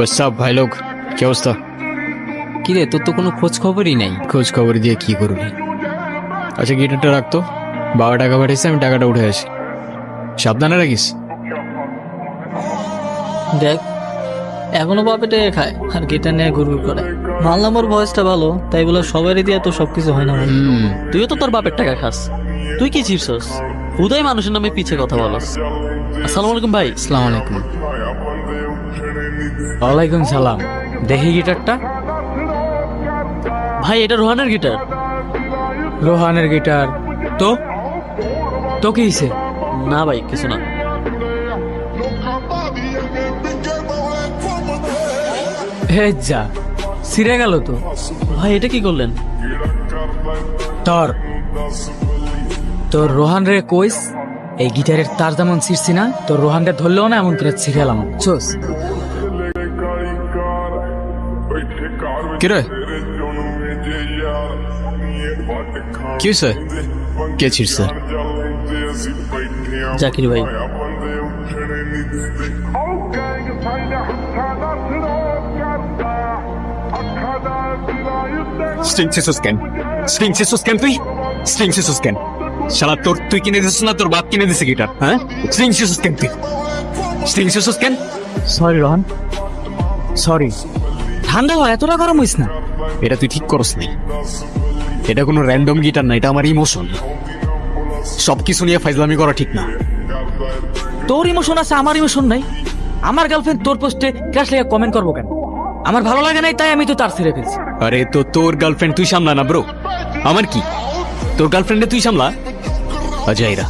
সব ভাই লোক কি অবস্থা? কিরে তোর তো কোনো খোঁজ খবরই নাই। খোঁজ খবর দিয়ে কি করবি? আচ্ছা গিটারটা রাখতো, বাবা টাকা পাঠিয়েছে, আমি টাকাটা উঠে আসি। সাবধানে রাখিস। দেখ এখনো বাপেটে খায় আর গিটার নিয়ে ঘুরঘুর করে। মানলাম ওর ভয়েসটা ভালো, তাই বলে সবারই দিয়ে তো সবকিছু হয় না ভাই। তুইও তো তোর বাপের টাকা খাস, তুই কি চিপসস? হুদাই মানুষের নামে পিছে কথা বলস। আসসালামু আলাইকুম ভাই। আসসালামু আলাইকুম। ওয়ালাইকুম সালাম। দেখি গিটারটা। ভাই এটা রোহানের গিটার। রোহানের গিটার? তো তো কি হয়েছে? না ভাই কিছু না। হে যা, ছিঁড়ে গেল তো। ভাই এটা কি করলেন? তোর তোর রোহান রে কইস এই গিটারের তার যেমন ছিঁড়ছি না, তোর রোহানটা ধরলেও না এমন করে ছিঁড়েলাম। চোস কি রে? কি হয়েছে? কে ছিঁড়ছে? জাকির ভাই। স্ট্রিং সিসুস কেন? স্ট্রিং সিসুস কেন? স্ট্রিং সিসুস কেন? শালা তুই কিনে দিছিস না তোর বাপ কিনে দিছে গিটার? হ্যাঁ, স্ট্রিং সিসুস কেন তুই? স্ট্রিং সিসুস কেন? Sorry Rohan, sorry. ঠান্ডা হয়, এতটা গরম হইস না। এটা তুই ঠিক করস নি। এটা কোনো র্যান্ডম গিটার না, এটা আমার ইমোশন। সবকিছু নিয়ে ফাইজলামি করা ঠিক না। তোর ইমোশন আছে, আমার ইমোশন নাই। আমার গার্লফ্রেন্ড তোর পোস্টে ক্রাশ লেগে কমেন্ট করবো কেন? আমার ভালো লাগে নাই, তাই আমি তো তার ছেড়ে ফেলছি। আরে তো তোর গার্লফ্রেন্ড তুই সামলা না ব্রো। আমার কি, তোর গার্লফ্রেন্ডে তুই সামলা। অজয়রা